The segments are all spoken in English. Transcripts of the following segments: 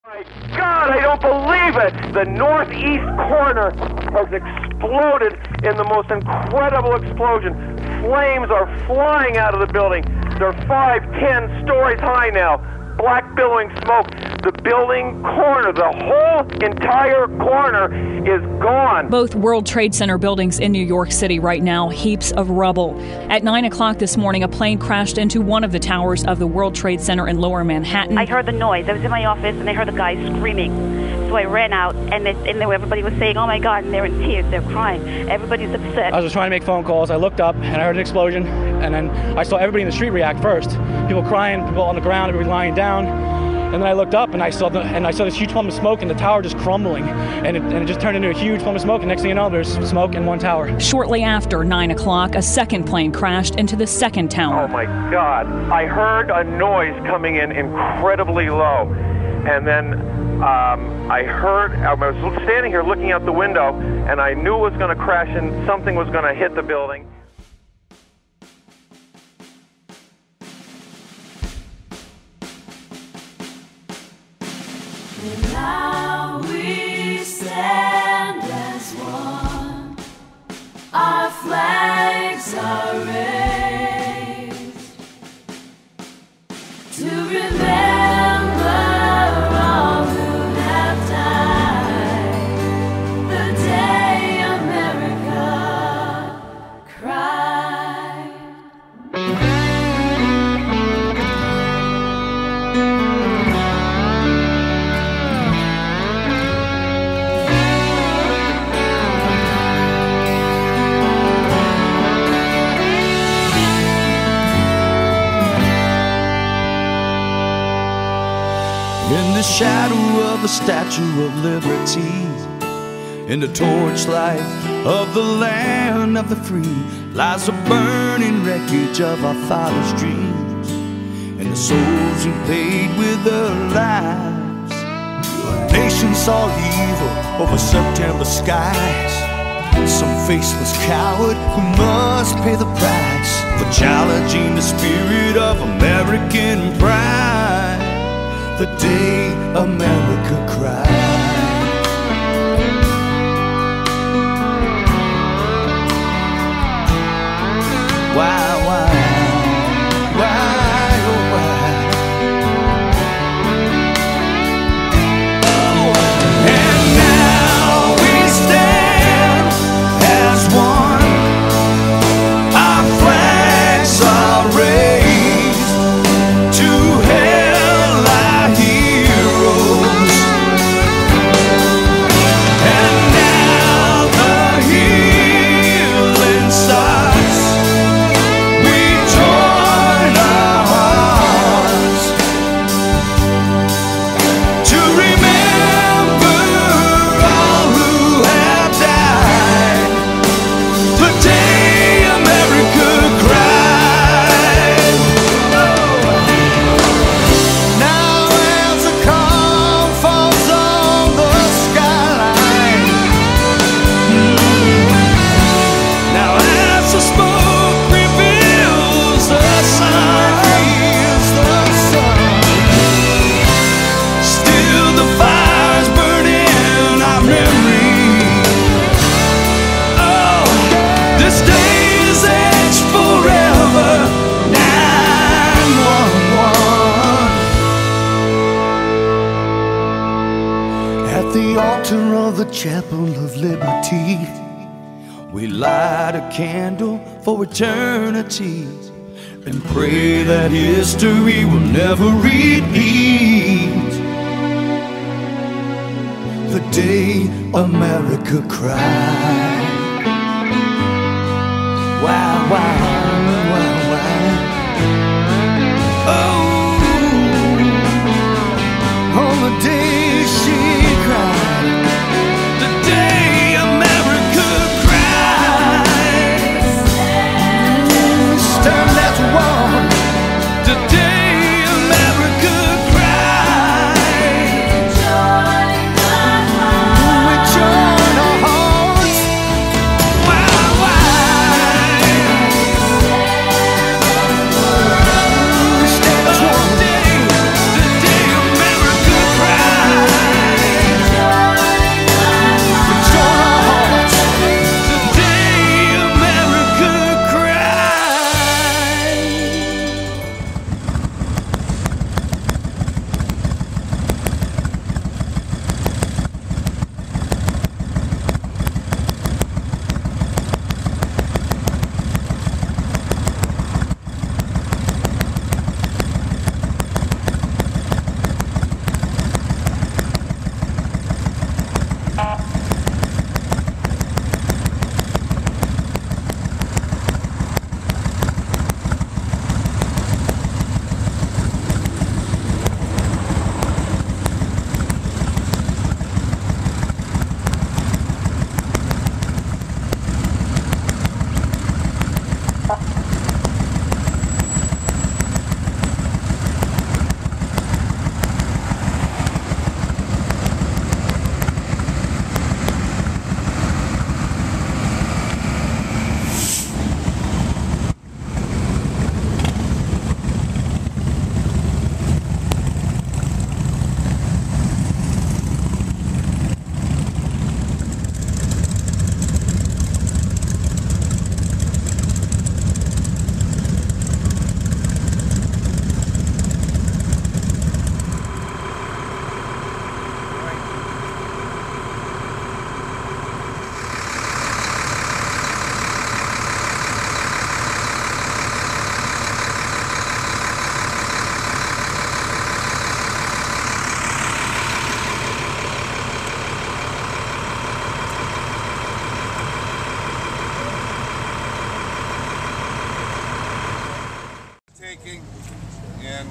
My God, I don't believe it! The northeast corner has exploded in the most incredible explosion. Flames are flying out of the building. They're 5, 10 stories high now. Black billowing smoke. The building corner, the whole entire corner is gone. Both World Trade Center buildings in New York City right now, heaps of rubble. At 9 o'clock this morning, a plane crashed into one of the towers of the World Trade Center in Lower Manhattan. I heard the noise. I was in my office and I heard the guy screaming. So I ran out and everybody was saying, oh my God, and they're in tears, they're crying. Everybody's upset. I was just trying to make phone calls. I looked up and I heard an explosion, and then I saw everybody in the street react first. People crying, people on the ground, everybody lying down. And then I looked up and I saw this huge plume of smoke and the tower just crumbling, and it just turned into a huge plume of smoke, and next thing you know, there's smoke in one tower. Shortly after 9 o'clock, a second plane crashed into the second tower. Oh my God. I heard a noise coming in incredibly low, and then I was standing here looking out the window, and I knew it was going to crash and something was going to hit the building. And now we stand as one, our flags are raised, to remember all who have died, the day America cried. In the shadow of the Statue of Liberty, in the torchlight of the land of the free, lies the burning wreckage of our fathers' dreams, and the souls who paid with their lives. Nations saw evil over September skies, some faceless coward who must pay the price for challenging the spirit of American pride. The day America cried. Why, oh why? Oh, and now we stand as one, our flags are raised to hail our heroes. And now the healing starts. We join our hearts to remember all who have died, the day America cried. Now as the calm falls on the skyline, now as the smoke reveals the sun, still the fires burn in our memory. Oh, this day is etched forever. 911. At the altar of the Chapel of Liberty, we light a candle for eternity and pray that history will never repeat the day America cried. Why? Oh, on the day she cried, the day America cried. Stand as one, the day America cried. We join our hearts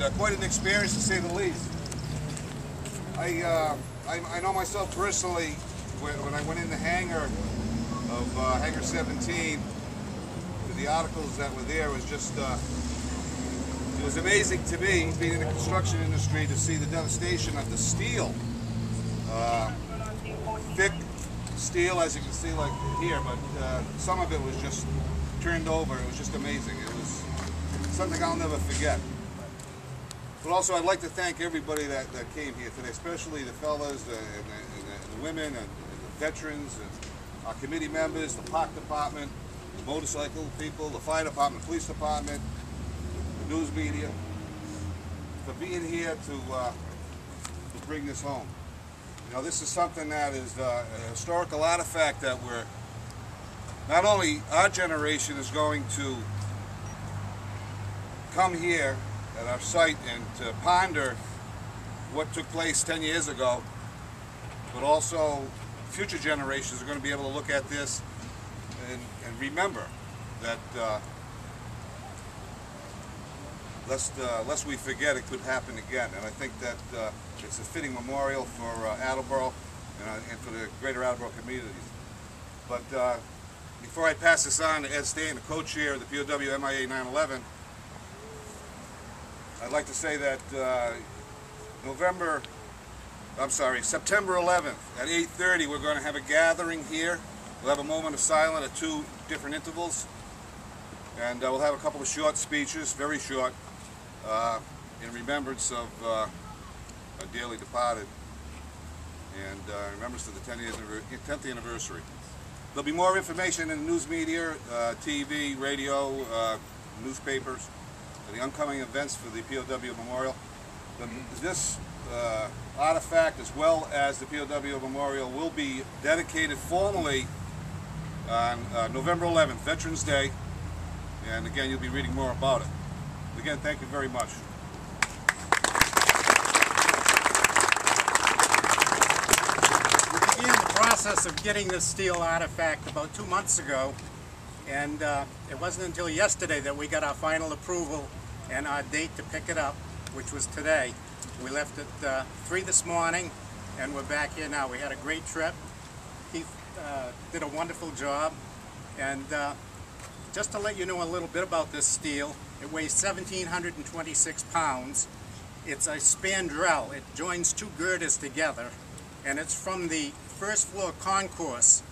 and quite an experience to say the least. I know myself personally, when I went in the hangar of Hangar 17, the articles that were there was just, it was amazing to me, being in the construction industry, to see the devastation of the steel. Thick steel, as you can see like here, but some of it was just turned over. It was just amazing. It was something I'll never forget. But also, I'd like to thank everybody that came here today, especially the fellas, the women, and the veterans, and our committee members, the park department, the motorcycle people, the fire department, police department, the news media, for being here to bring this home. You know, this is something that is a historical artifact that we're, not only our generation is going to come here at our site and to ponder what took place 10 years ago, but also future generations are going to be able to look at this and remember that lest we forget, it could happen again. And I think that it's a fitting memorial for Attleboro and for the greater Attleboro communities. But before I pass this on to Ed Stain, the co-chair of the POW MIA 9/11, I'd like to say that September 11th at 8:30, we're going to have a gathering here. We'll have a moment of silence at 2 different intervals, and we'll have a couple of short speeches, very short, in remembrance of a dearly departed, and remembrance of the 10th anniversary. There'll be more information in the news media, TV, radio, newspapers, the upcoming events for the POW Memorial. This artifact, as well as the POW Memorial, will be dedicated formally on November 11th, Veterans Day, and again, you'll be reading more about it. Again, thank you very much. We began the process of getting this steel artifact about 2 months ago, and it wasn't until yesterday that we got our final approval and our date to pick it up, which was today. We left at 3 this morning, and we're back here now. We had a great trip. Keith did a wonderful job, and just to let you know a little bit about this steel, it weighs 1,726 pounds. It's a spandrel. It joins 2 girders together, and it's from the first floor concourse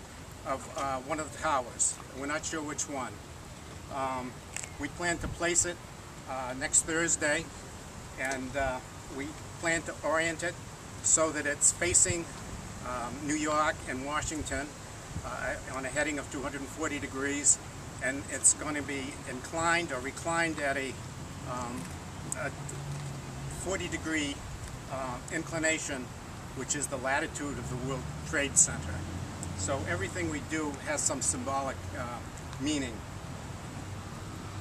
of one of the towers. We're not sure which one. We plan to place it next Thursday, and we plan to orient it so that it's facing New York and Washington on a heading of 240 degrees, and it's going to be inclined or reclined at a 40-degree inclination, which is the latitude of the World Trade Center. So everything we do has some symbolic meaning.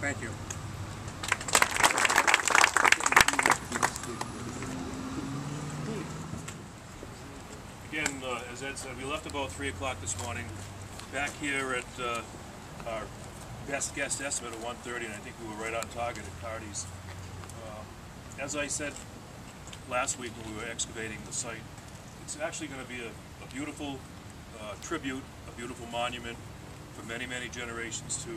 Thank you. Again, as Ed said, we left about 3 o'clock this morning, back here at our best guess estimate of 1:30, and I think we were right on target at Cardi's. As I said last week when we were excavating the site, it's actually going to be a beautiful tribute, a beautiful monument for many, many generations to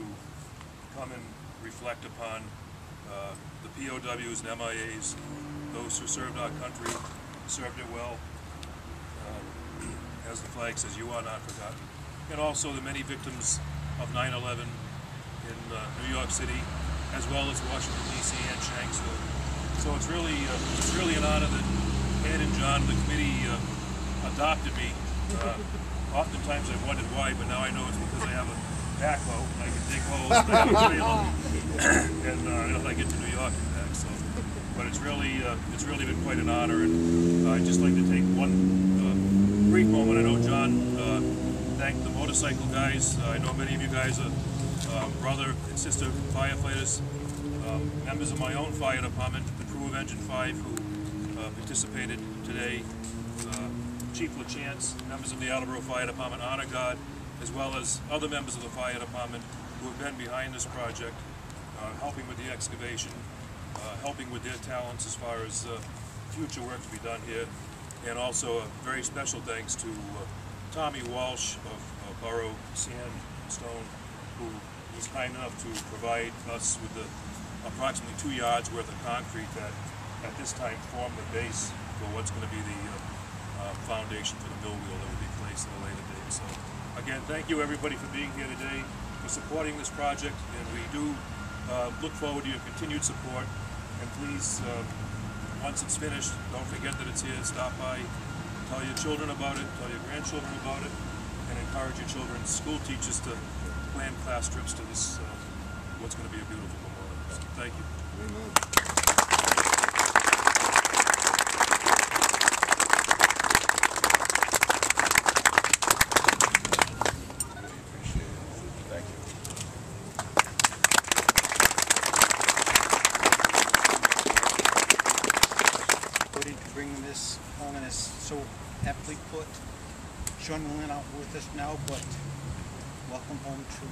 come and reflect upon the POWs and MIAs, those who served our country, served it well. As the flag says, you are not forgotten. And also the many victims of 9/11 in New York City, as well as Washington, D.C. and Shanksville. So it's really an honor that Ed and John, the committee, adopted me. Oftentimes I've wondered why, but now I know it's because I have a backhoe and I can dig holes and if I get to New York and back. So, but it's really been quite an honor, and I'd just like to take one brief moment. I know John thanked the motorcycle guys. I know many of you guys are brother and sister firefighters, members of my own fire department, the crew of Engine 5 who participated today, Chief LaChance, members of the Attleboro Fire Department Honor Guard, as well as other members of the fire department who have been behind this project, helping with the excavation, helping with their talents as far as future work to be done here. And also a very special thanks to Tommy Walsh of Borough Sandstone, who was kind enough to provide us with the approximately 2 yards worth of concrete that at this time form the base for what's going to be the foundation for the mill wheel that will be placed at a later date. So again, thank you everybody for being here today, for supporting this project, and we do look forward to your continued support. And please, once it's finished, don't forget that it's here. Stop by, tell your children about it, tell your grandchildren about it, and encourage your children's school teachers to plan class trips to this, what's going to be a beautiful memorial. So thank you. Amen. To bring this home, and is so aptly put. Sean Lynn out with us now, but welcome home to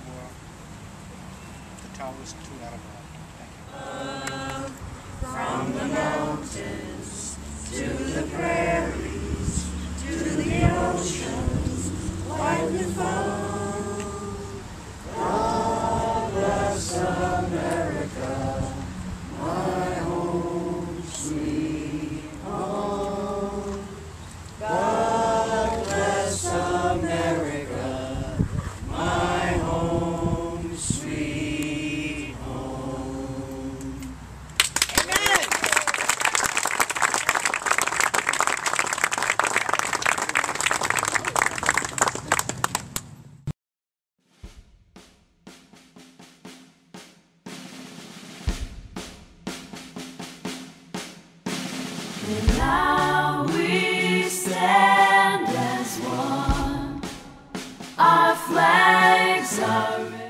the towers to Attleboro. Thank you. From the mountains to the prairies to the oceans, white with foam. God bless America, my home sweet home. God bless America, my home sweet home. Amen. And now we stand as one. Our flags are raised.